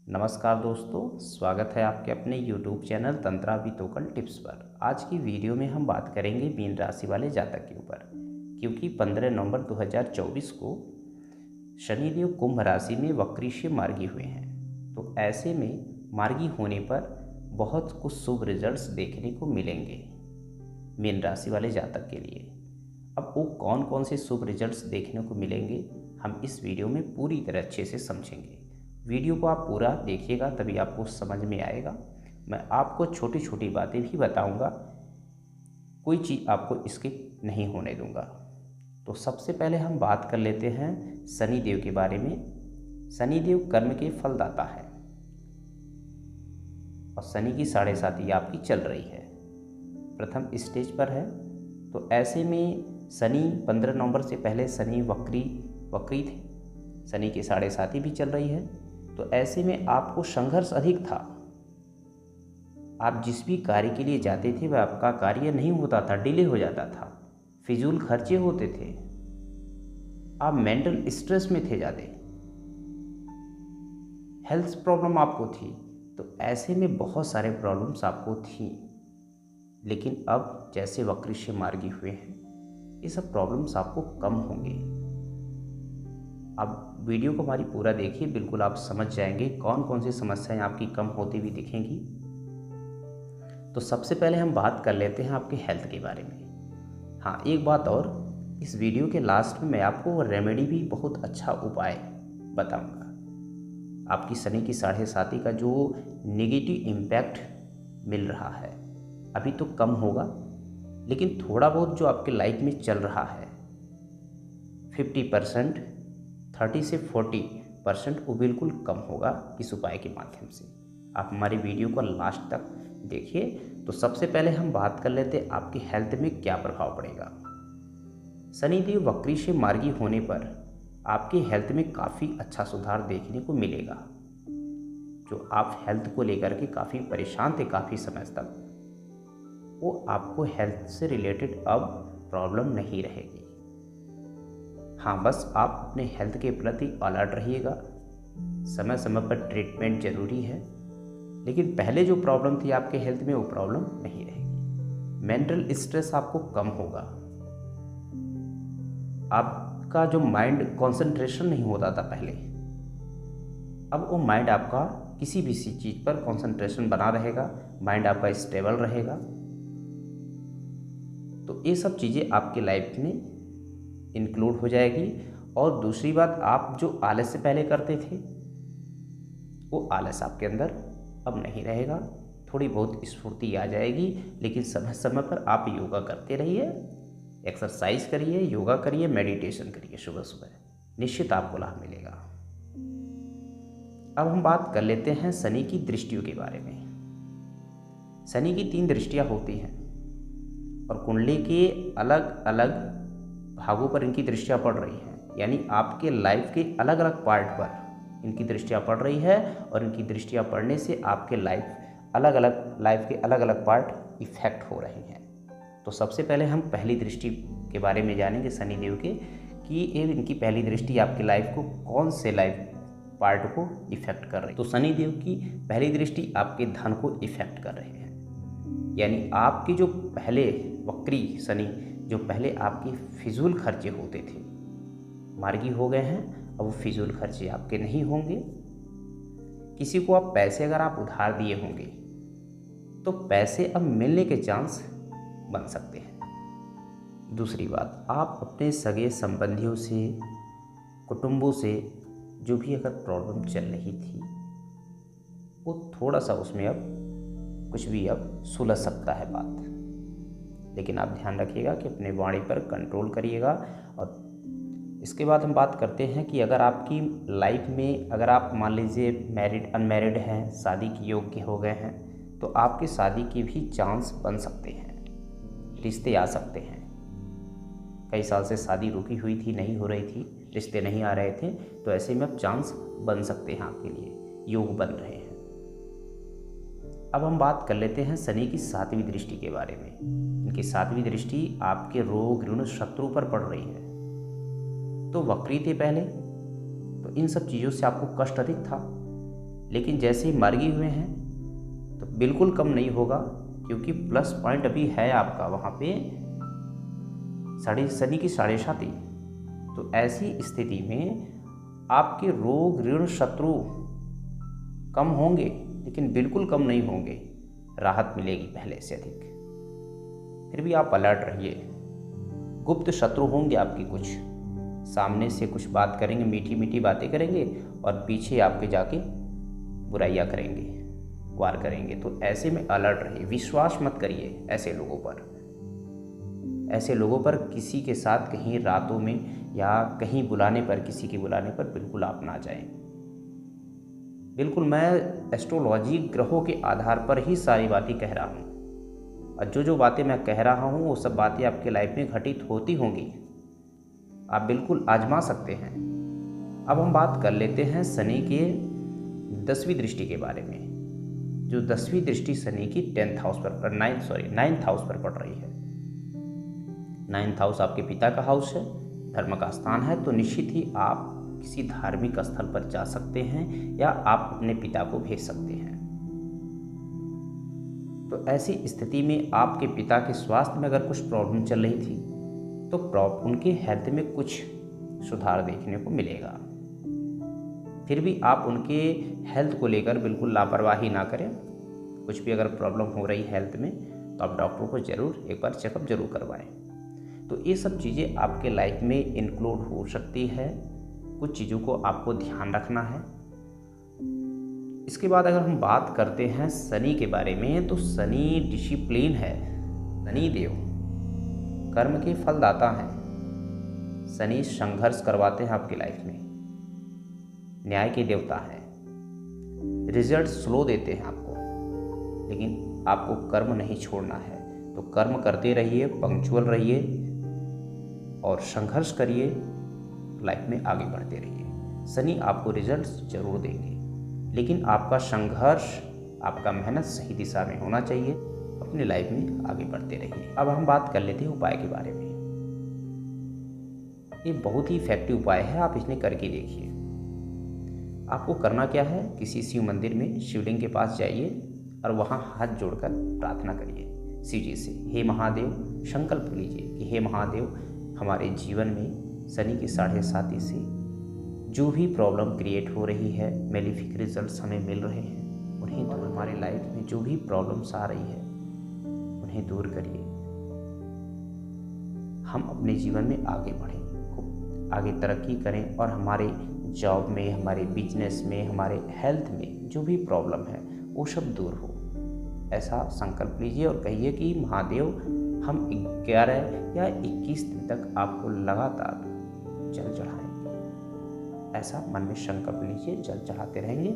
नमस्कार दोस्तों, स्वागत है आपके अपने YouTube चैनल तंत्रा वितोकल टिप्स पर। आज की वीडियो में हम बात करेंगे मीन राशि वाले जातक के ऊपर, क्योंकि 15 नवंबर 2024 को शनिदेव कुंभ राशि में वक्रीय मार्गी हुए हैं। तो ऐसे में मार्गी होने पर बहुत कुछ शुभ रिजल्ट्स देखने को मिलेंगे मीन राशि वाले जातक के लिए। अब वो कौन कौन से शुभ रिजल्ट्स देखने को मिलेंगे हम इस वीडियो में पूरी तरह अच्छे से समझेंगे। वीडियो को आप पूरा देखिएगा तभी आपको समझ में आएगा। मैं आपको छोटी छोटी बातें भी बताऊंगा, कोई चीज़ आपको स्किप नहीं होने दूंगा। तो सबसे पहले हम बात कर लेते हैं शनिदेव के बारे में। शनिदेव कर्म के फलदाता है और शनि की 7.5 आपकी चल रही है, प्रथम स्टेज पर है। तो ऐसे में शनि 15 नवंबर से पहले शनि वक्री थे, शनि की 7.5 भी चल रही है। तो ऐसे में आपको संघर्ष अधिक था। आप जिस भी कार्य के लिए जाते थे वह आपका कार्य नहीं होता था, डिले हो जाता था, फिजूल खर्चे होते थे, आप मेंटल स्ट्रेस में थे, ज़्यादा हेल्थ प्रॉब्लम आपको थी। तो ऐसे में बहुत सारे प्रॉब्लम्स आपको थी। लेकिन अब जैसे वक्रीय मार्गी हुए हैं, ये सब प्रॉब्लम्स आपको कम होंगे। आप वीडियो को हमारी पूरा देखिए, बिल्कुल आप समझ जाएंगे कौन कौन सी समस्याएं आपकी कम होती हुई दिखेंगी। तो सबसे पहले हम बात कर लेते हैं आपके हेल्थ के बारे में। हाँ, एक बात और, इस वीडियो के लास्ट में मैं आपको रेमेडी भी बहुत अच्छा उपाय बताऊंगा। आपकी शनि की 7.5 का जो नेगेटिव इम्पैक्ट मिल रहा है अभी तो कम होगा, लेकिन थोड़ा बहुत जो आपके लाइफ में चल रहा है 50%, 30 से 40% वो बिल्कुल कम होगा इस उपाय के माध्यम से। आप हमारी वीडियो को लास्ट तक देखिए। तो सबसे पहले हम बात कर लेते हैं आपकी हेल्थ में क्या प्रभाव पड़ेगा। शनिदेव वक्रीय मार्गी होने पर आपकी हेल्थ में काफ़ी अच्छा सुधार देखने को मिलेगा। जो आप हेल्थ को लेकर के काफ़ी परेशान थे काफ़ी समय तक, वो आपको हेल्थ से रिलेटेड अब प्रॉब्लम नहीं रहेगी। हाँ, बस आप अपने हेल्थ के प्रति अलर्ट रहिएगा। समय समय पर ट्रीटमेंट जरूरी है, लेकिन पहले जो प्रॉब्लम थी आपके हेल्थ में वो प्रॉब्लम नहीं रहेगी। मेंटल स्ट्रेस आपको कम होगा। आपका जो माइंड कंसंट्रेशन नहीं होता था पहले, अब वो माइंड आपका किसी भी चीज़ पर कंसंट्रेशन बना रहेगा, माइंड आपका स्टेबल रहेगा। तो ये सब चीज़ें आपकी लाइफ में इंक्लूड हो जाएगी। और दूसरी बात, आप जो आलस्य पहले करते थे वो आलस आपके अंदर अब नहीं रहेगा। थोड़ी बहुत स्फूर्ति आ जाएगी, लेकिन समय समय पर आप योगा करते रहिए, एक्सरसाइज करिए, योगा करिए, मेडिटेशन करिए सुबह सुबह, निश्चित आपको लाभ मिलेगा। अब हम बात कर लेते हैं शनि की दृष्टियों के बारे में। शनि की 3 दृष्टियां होती हैं और कुंडली के अलग अलग भागों पर इनकी दृष्टियां पड़ रही हैं, यानी आपके लाइफ के अलग अलग पार्ट पर इनकी दृष्टियां पड़ रही है। और इनकी दृष्टियां पड़ने से आपके लाइफ के अलग अलग पार्ट इफेक्ट हो रहे हैं। तो सबसे पहले हम पहली दृष्टि के बारे में जानेंगे शनिदेव के, कि इनकी पहली दृष्टि आपकी लाइफ को कौन से लाइफ पार्ट को इफेक्ट कर रही है। तो शनिदेव की पहली दृष्टि आपके धन को इफेक्ट कर रहे हैं, यानी आपकी जो पहले वक्री शनि, जो पहले आपके फिजूल खर्चे होते थे, मार्गी हो गए हैं। अब वो फिजूल खर्चे आपके नहीं होंगे। किसी को आप पैसे अगर आप उधार दिए होंगे तो पैसे अब मिलने के चांस बन सकते हैं। दूसरी बात, आप अपने सगे संबंधियों से, कुटुंबों से जो भी अगर प्रॉब्लम चल रही थी वो थोड़ा सा उसमें अब कुछ भी अब सुलझ सकता है बात। लेकिन आप ध्यान रखिएगा कि अपने वाणी पर कंट्रोल करिएगा। और इसके बाद हम बात करते हैं कि अगर आपकी लाइफ में, अगर आप मान लीजिए अनमैरिड हैं, शादी के योग्य हो गए हैं, तो आपकी शादी के भी चांस बन सकते हैं, रिश्ते आ सकते हैं। कई साल से शादी रुकी हुई थी, नहीं हो रही थी, रिश्ते नहीं आ रहे थे, तो ऐसे में अब चांस बन सकते हैं, आपके लिए योग बन रहे हैं। अब हम बात कर लेते हैं शनि की 7वीं दृष्टि के बारे में। इनकी 7वीं दृष्टि आपके रोग, ऋण, शत्रु पर पड़ रही है। तो वक्री थे पहले, तो इन सब चीज़ों से आपको कष्ट अधिक था। लेकिन जैसे ही मार्गी हुए हैं तो बिल्कुल कम नहीं होगा, क्योंकि प्लस पॉइंट अभी है आपका वहाँ पे शनि की 7.5। तो ऐसी स्थिति में आपके रोग ऋण शत्रु कम होंगे, लेकिन बिल्कुल कम नहीं होंगे, राहत मिलेगी पहले से अधिक। फिर भी आप अलर्ट रहिए। गुप्त शत्रु होंगे आपकी, कुछ सामने से कुछ बात करेंगे, मीठी मीठी बातें करेंगे और पीछे आपके जाके बुराइयां करेंगे, वार करेंगे। तो ऐसे में अलर्ट रहिए, विश्वास मत करिए ऐसे लोगों पर। ऐसे लोगों पर किसी के साथ कहीं रातों में या कहीं बुलाने पर, किसी के बुलाने पर बिल्कुल आप ना जाएं। बिल्कुल मैं एस्ट्रोलॉजी ग्रहों के आधार पर ही सारी बातें कह रहा हूँ, और जो बातें मैं कह रहा हूँ वो सब बातें आपके लाइफ में घटित होती होंगी, आप बिल्कुल आजमा सकते हैं। अब हम बात कर लेते हैं शनि के 10वीं दृष्टि के बारे में। जो 10वीं दृष्टि शनि की 9th हाउस पर पड़ रही है। 9th हाउस आपके पिता का हाउस है, धर्म का स्थान है। तो निश्चित ही आप किसी धार्मिक स्थल पर जा सकते हैं या आप अपने पिता को भेज सकते हैं। तो ऐसी स्थिति में आपके पिता के स्वास्थ्य में अगर कुछ प्रॉब्लम चल रही थी तो उनके हेल्थ में कुछ सुधार देखने को मिलेगा। फिर भी आप उनके हेल्थ को लेकर बिल्कुल लापरवाही ना करें। कुछ भी अगर प्रॉब्लम हो रही हेल्थ में तो आप डॉक्टर को ज़रूर एक बार चेकअप जरूर करवाएं। तो ये सब चीज़ें आपके लाइफ में इंक्लूड हो सकती है, कुछ चीज़ों को आपको ध्यान रखना है। इसके बाद अगर हम बात करते हैं शनि के बारे में, तो शनि डिसिप्लिन है, शनि देव कर्म के फलदाता हैं। शनि संघर्ष करवाते हैं आपकी लाइफ में, न्याय के देवता हैं, रिजल्ट स्लो देते हैं आपको, लेकिन आपको कर्म नहीं छोड़ना है। तो कर्म करते रहिए, पंक्चुअल रहिए और संघर्ष करिए, लाइफ में आगे बढ़ते रहिए। शनि आपको रिजल्ट्स जरूर देंगे, लेकिन आपका संघर्ष, आपका मेहनत सही दिशा में होना चाहिए। अपने लाइफ में आगे बढ़ते रहिए। अब हम बात कर लेते हैं उपाय के बारे में। ये बहुत ही इफेक्टिव उपाय है, आप इन्हें करके देखिए। आपको करना क्या है, किसी शिव मंदिर में शिवलिंग के पास जाइए और वहाँ हाथ जोड़कर प्रार्थना करिए शिव जी से। हे महादेव, संकल्प लीजिए कि हे महादेव, हमारे जीवन में शनि की 7.5 से जो भी प्रॉब्लम क्रिएट हो रही है, मेलेफिक रिजल्ट्स हमें मिल रहे हैं, उन्हें दूर, हमारे लाइफ में जो भी प्रॉब्लम्स आ रही है उन्हें दूर करिए। हम अपने जीवन में आगे बढ़ें, खूब आगे तरक्की करें और हमारे जॉब में, हमारे बिजनेस में, हमारे हेल्थ में जो भी प्रॉब्लम है वो सब दूर हो। ऐसा संकल्प लीजिए और कहिए कि महादेव, हम 11 या 21 दिन तक आपको लगातार जल चढ़ाएंगे। ऐसा मन में संकल्प लीजिए, जल चढ़ाते रहेंगे।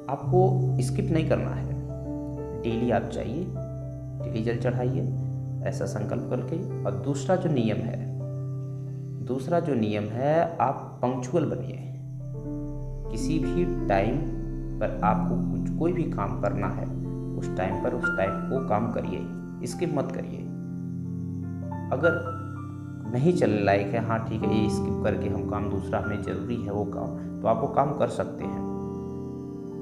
आपको स्किप नहीं करना है, डेली आप जाइए, डेली जल चढ़ाइए, ऐसा संकल्प करके। और दूसरा जो नियम है, आप पंक्चुअल बनिए। किसी भी टाइम पर आपको कोई भी काम करना है, उस टाइम वो काम करिए, स्किप मत करिए। अगर नहीं चलने लायक है, हाँ ठीक है, ये स्किप करके हम काम दूसरा हमें ज़रूरी है वो काम, तो आप वो काम कर सकते हैं।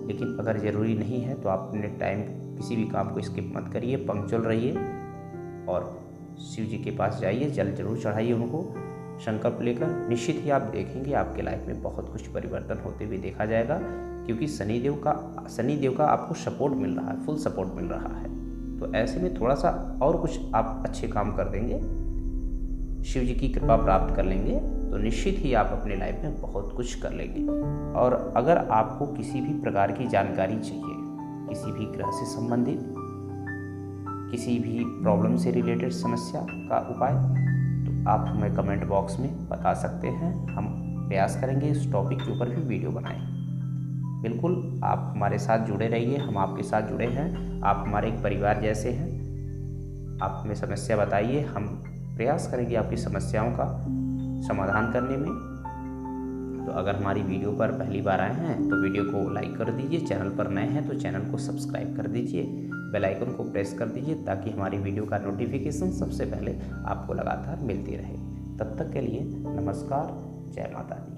लेकिन अगर ज़रूरी नहीं है तो आप अपने टाइम किसी भी काम को स्किप मत करिए, पंक्चुअल रहिए और शिव जी के पास जाइए, जल जरूर चढ़ाइए उनको संकल्प लेकर। निश्चित ही आप देखेंगे आपके लाइफ में बहुत कुछ परिवर्तन होते हुए देखा जाएगा, क्योंकि शनिदेव का आपको सपोर्ट मिल रहा है, फुल सपोर्ट मिल रहा है। तो ऐसे में थोड़ा सा और कुछ आप अच्छे काम कर देंगे, शिव जी की कृपा प्राप्त कर लेंगे, तो निश्चित ही आप अपने लाइफ में बहुत कुछ कर लेंगे। और अगर आपको किसी भी प्रकार की जानकारी चाहिए, किसी भी ग्रह से संबंधित, किसी भी प्रॉब्लम से रिलेटेड समस्या का उपाय, तो आप हमें कमेंट बॉक्स में बता सकते हैं। हम प्रयास करेंगे इस टॉपिक के ऊपर भी वीडियो बनाएं। बिल्कुल आप हमारे साथ जुड़े रहिए, हम आपके साथ जुड़े हैं, आप हमारे एक परिवार जैसे हैं। आप हमें समस्या बताइए, हम प्रयास करेंगे आपकी समस्याओं का समाधान करने में। तो अगर हमारी वीडियो पर पहली बार आए हैं तो वीडियो को लाइक कर दीजिए, चैनल पर नए हैं तो चैनल को सब्सक्राइब कर दीजिए, बेल आइकन को प्रेस कर दीजिए, ताकि हमारी वीडियो का नोटिफिकेशन सबसे पहले आपको लगातार मिलती रहे। तब तक के लिए नमस्कार, जय माता दी।